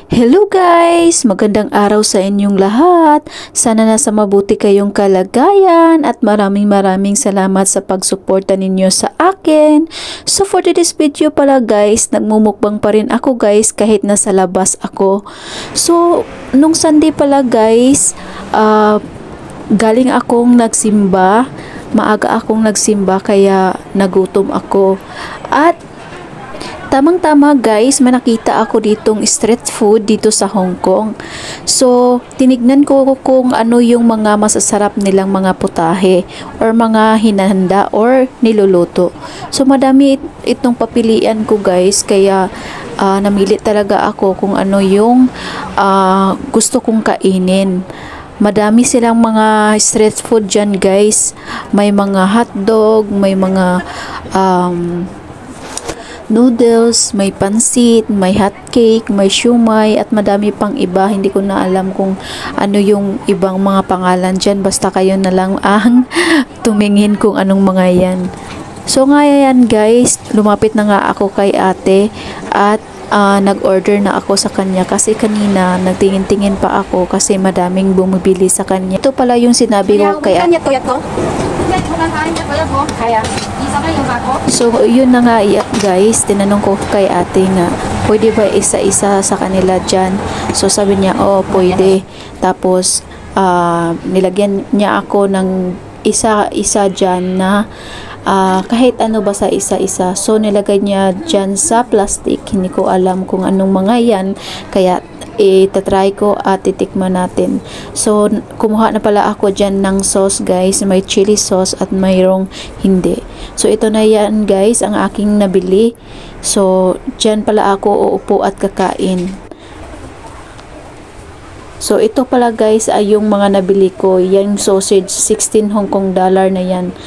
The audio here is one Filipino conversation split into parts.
Hello guys! Magandang araw sa inyong lahat. Sana nasa mabuti kayong kalagayan at maraming salamat sa pagsuporta ninyo sa akin. So for this video pala guys, nagmumukbang pa rin ako guys kahit nasa labas ako. So nung Sunday pala guys, galing akong nagsimba. Maaga akong nagsimba kaya nagutom ako. At tamang-tama guys, may nakita ako ditong street food dito sa Hong Kong. So, tinignan ko kung ano yung mga masasarap nilang mga putahe or mga hinahanda or niluluto. So, madami itong papilian ko guys, kaya namili talaga ako kung ano yung gusto kong kainin. Madami silang mga street food dyan guys. May mga hotdog, may mga noodles, may pansit, may hot cake, may siumay, at madami pang iba. Hindi ko na alam kung ano yung ibang mga pangalan dyan. Basta kayo na lang ang tumingin kung anong mga yan. So ngayon guys, lumapit na nga ako kay ate at nag-order na ako sa kanya kasi kanina nagtingin-tingin pa ako kasi madaming bumibili sa kanya. Ito pala yung sinabi ko kay ate. So, yun na nga guys, tinanong ko kay ate nga, pwede ba isa-isa sa kanila dyan? So, sabi niya, oh, pwede. Tapos, nilagyan niya ako ng isa-isa dyan na kahit ano ba sa isa-isa. So, nilagay niya dyan sa plastic. Hindi ko alam kung anong mga yan. Kaya, itatry ko at titikman natin. So, kumuha na pala ako dyan ng sauce guys. May chili sauce at mayroong hindi. So, ito na yan guys, ang aking nabili. So, dyan pala ako uupo at kakain. So, ito pala guys ay yung mga nabili ko. Yung sausage, 16 Hong Kong dollar na yan.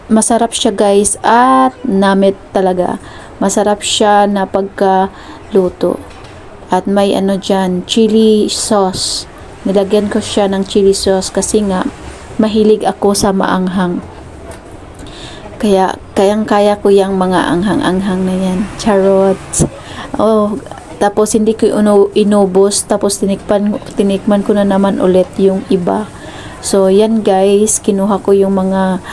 Masarap siya guys at namit talaga. Masarap siya na pagkaluto. At may ano dyan, chili sauce. Nilagyan ko siya ng chili sauce kasi nga mahilig ako sa maanghang. Kaya kayang-kaya ko yung mga anghang-anghang na yan. Charot. Oh, tapos hindi ko inubos. Tapos tinikman ko na naman ulit yung iba. So, yan guys. Kinuha ko yung mga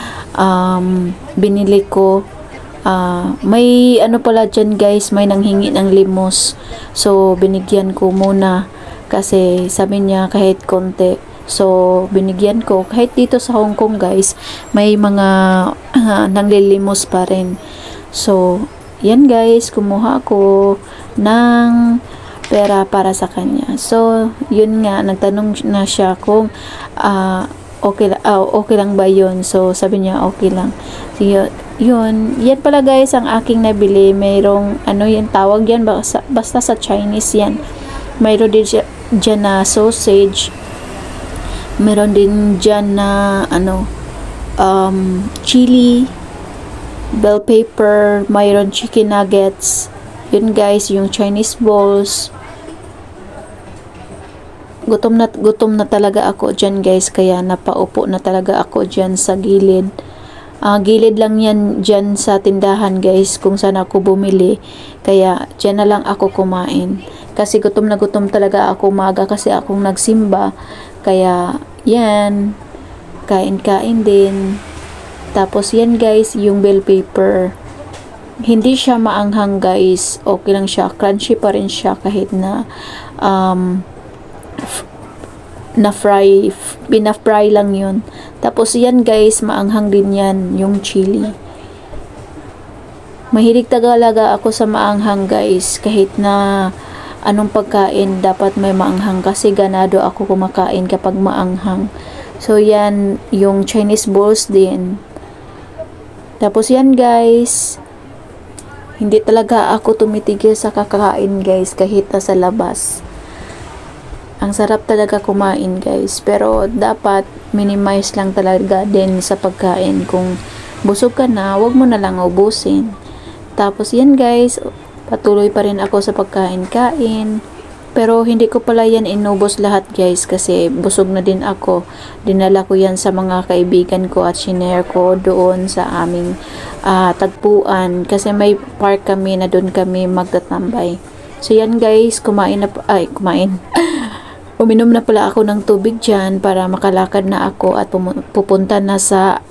binili ko. May ano pala dyan guys, may nanghingi ng limos. So, binigyan ko muna kasi sabi niya kahit konti. So, binigyan ko. Kahit dito sa Hong Kong guys, may mga nanglilimos pa rin. So, yan guys, kumuha ko ng pera para sa kanya. So, yun nga, nagtanong na siya kung okay lang ba yun. So, sabi niya okay lang. So, yun. Yan pala guys ang aking nabili. Mayroong, ano yan tawag yan? Basta sa Chinese yan. Mayroon din dyan na sausage. Mayroon din dyan na, chili, bell pepper, mayroon chicken nuggets. Yun guys, yung Chinese balls. Gutom na talaga ako dyan guys, kaya napaupo na talaga ako dyan sa gilid. Gilid lang yan dyan sa tindahan guys kung saan ako bumili, kaya dyan na lang ako kumain kasi gutom na gutom talaga ako. Maga kasi akong nagsimba, kaya yan, kain din. Tapos yan guys, yung bell pepper, hindi siya maanghang guys, okay lang siya, crunchy pa rin siya kahit na pinafry lang yun. Tapos yan guys, maanghang din yan, yung chili. Mahilig talaga ako sa maanghang guys, kahit na anong pagkain dapat may maanghang kasi ganado ako kumakain kapag maanghang. So yan, yung Chinese balls din. Tapos yan guys, hindi talaga ako tumitigil sa kakain guys kahit nasa labas. Ang sarap talaga kumain guys, pero dapat minimize lang talaga din sa pagkain. Kung busog ka na, wag mo na lang ubusin. Tapos yan guys, patuloy pa rin ako sa pagkain-kain. Pero hindi ko pala yan inubos lahat guys kasi busog na din ako. Dinala ko yan sa mga kaibigan ko at shinare ko doon sa aming tagpuan kasi may park kami na doon kami magtatambay. So yan guys, kumain. Uminom na pala ako ng tubig dyan para makalakad na ako at pupunta na sa